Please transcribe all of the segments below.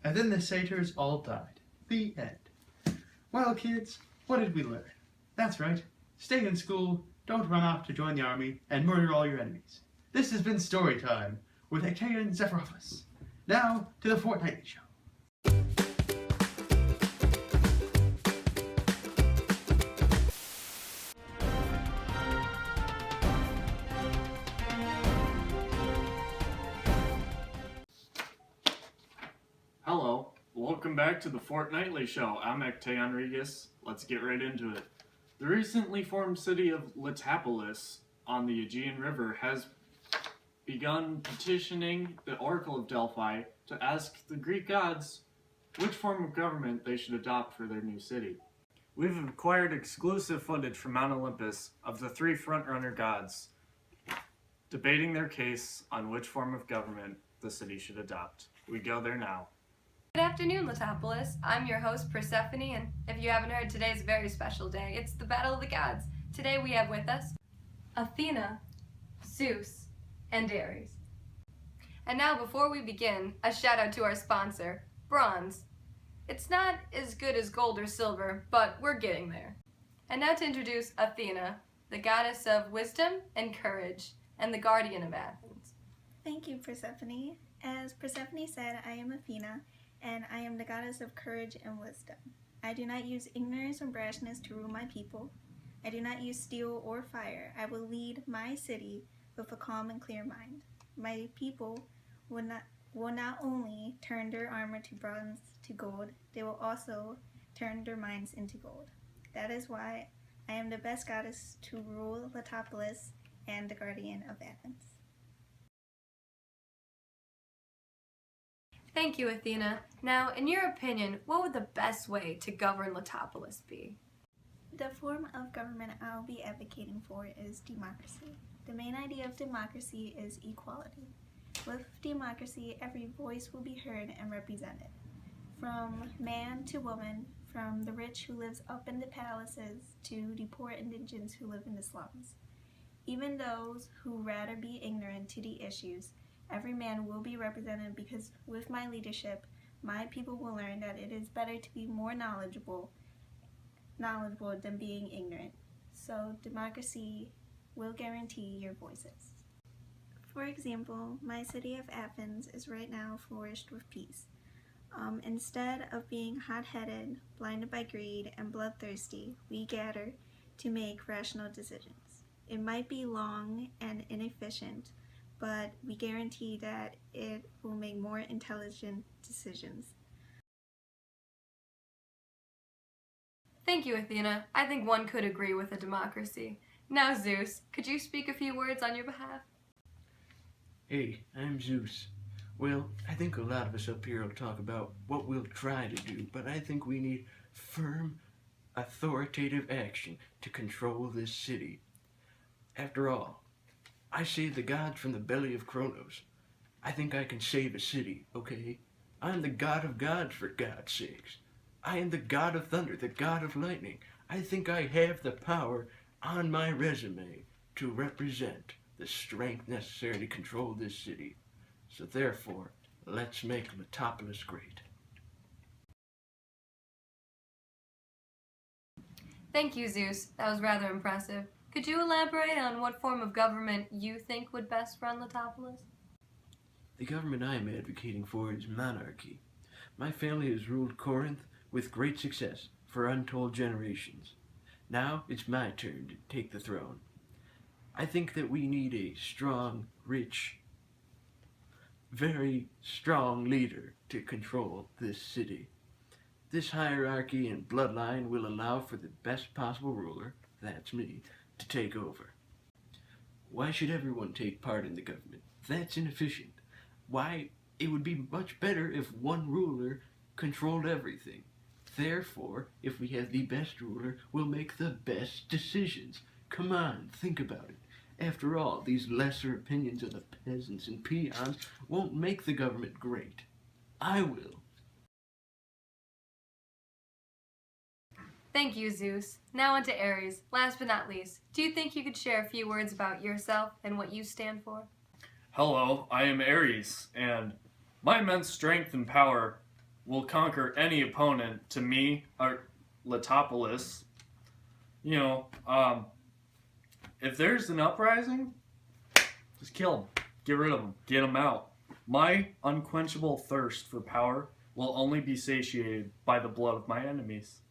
and then the satyrs all died. The end. Well, kids, what did we learn? That's right. Stay in school, don't run off to join the army, and murder all your enemies. This has been Storytime with Achaean Zephyrophus. Now to the Fortnightly Show. Hello, welcome back to the Fortnightly Show. I'm Ektaeon Regis. Let's get right into it. The recently formed city of Letopolis on the Aegean River has begun petitioning the Oracle of Delphi to ask the Greek gods which form of government they should adopt for their new city. We've acquired exclusive footage from Mount Olympus of the three frontrunner gods debating their case on which form of government the city should adopt. We go there now. Good afternoon, Letopolis. I'm your host, Persephone, and if you haven't heard, today's a very special day. It's the Battle of the Gods. Today we have with us Athena, Zeus, and Ares. And now, before we begin, a shout out to our sponsor, Bronze. It's not as good as gold or silver, but we're getting there. And now to introduce Athena, the goddess of wisdom and courage, and the guardian of Athens. Thank you, Persephone. As Persephone said, I am Athena, and I am the goddess of courage and wisdom. I do not use ignorance or brashness to rule my people. I do not use steel or fire. I will lead my city with a calm and clear mind. My people will not only turn their armor to bronze to gold, they will also turn their minds into gold. That is why I am the best goddess to rule Letopolis and the guardian of Athens. Thank you, Athena. Now, in your opinion, what would the best way to govern Letopolis be? The form of government I'll be advocating for is democracy. The main idea of democracy is equality. With democracy, every voice will be heard and represented. From man to woman, from the rich who lives up in the palaces to the poor indigents who live in the slums. Even those who rather be ignorant to the issues, every man will be represented because with my leadership, my people will learn that it is better to be more knowledgeable than being ignorant. So democracy will guarantee your voices. For example, my city of Athens is right now flourished with peace. Instead of being hot-headed, blinded by greed, and bloodthirsty, we gather to make rational decisions. It might be long and inefficient, but we guarantee that it will make more intelligent decisions. Thank you, Athena. I think one could agree with a democracy. Now, Zeus, could you speak a few words on your behalf? Hey, I'm Zeus. Well, I think a lot of us up here will talk about what we'll try to do, but I think we need firm, authoritative action to control this city. After all, I saved the gods from the belly of Kronos. I think I can save a city, okay? I'm the god of gods, for God's sakes. I am the god of thunder, the god of lightning. I think I have the power on my resume to represent the strength necessary to control this city. So therefore, let's make Letopolis great. Thank you, Zeus. That was rather impressive. Could you elaborate on what form of government you think would best run Letopolis? The government I am advocating for is monarchy. My family has ruled Corinth with great success for untold generations. Now it's my turn to take the throne. I think that we need a strong, rich, very strong leader to control this city. This hierarchy and bloodline will allow for the best possible ruler, that's me, to take over. Why should everyone take part in the government? That's inefficient. Why, it would be much better if one ruler controlled everything. Therefore, if we have the best ruler, we'll make the best decisions. Come on, think about it. After all, these lesser opinions of the peasants and peons won't make the government great. I will. Thank you, Zeus. Now on to Ares. Last but not least, do you think you could share a few words about yourself and what you stand for? Hello, I am Ares, and my immense strength and power will conquer any opponent to me or Letopolis. If there's an uprising, just kill them. Get rid of them. Get them out. My unquenchable thirst for power will only be satiated by the blood of my enemies.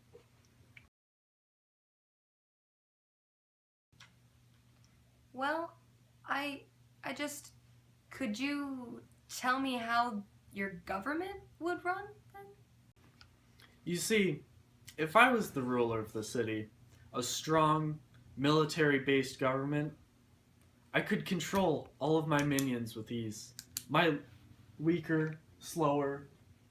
Well, could you tell me how your government would run then? You see, if I was the ruler of the city, a strong, military-based government, I could control all of my minions with ease. My weaker, slower,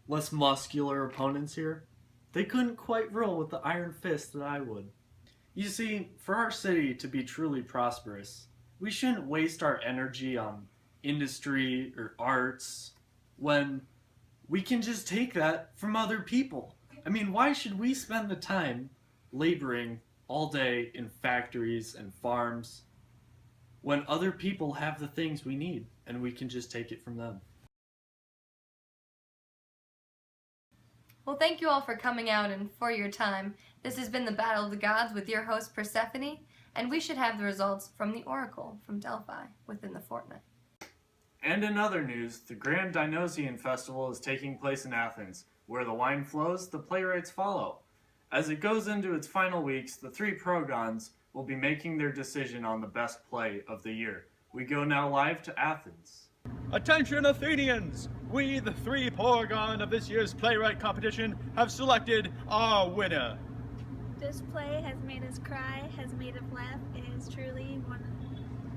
less muscular opponents here, they couldn't quite rule with the iron fist that I would. You see, for our city to be truly prosperous, we shouldn't waste our energy on industry or arts when we can just take that from other people. I mean, why should we spend the time laboring all day in factories and farms when other people have the things we need and we can just take it from them? Well, thank you all for coming out and for your time. This has been the Battle of the Gods with your host Persephone, and we should have the results from the Oracle from Delphi within the fortnight. And in other news, the Grand Dionysian Festival is taking place in Athens. Where the wine flows, the playwrights follow. As it goes into its final weeks, the three progons will be making their decision on the best play of the year. We go now live to Athens. Attention Athenians! We, the three Porygon of this year's playwright competition, have selected our winner. This play has made us cry, has made us laugh, it is truly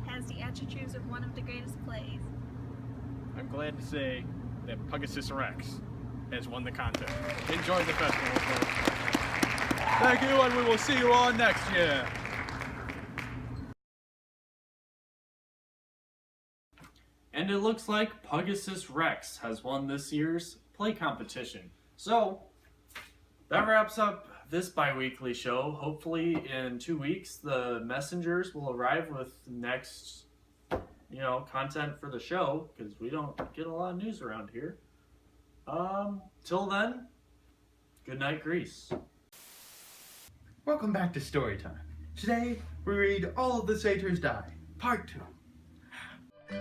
has the attributes of one of the greatest plays. I'm glad to say that Pegasus Rex has won the contest. Enjoy the festival, folks. Thank you, and we will see you all next year. And it looks like Pegasus Rex has won this year's play competition. So, that wraps up this bi-weekly show. Hopefully in 2 weeks, the messengers will arrive with next, content for the show, because we don't get a lot of news around here. Till then, good night, Greece. Welcome back to Storytime. Today, we read All of the Satyrs Die, Part 2.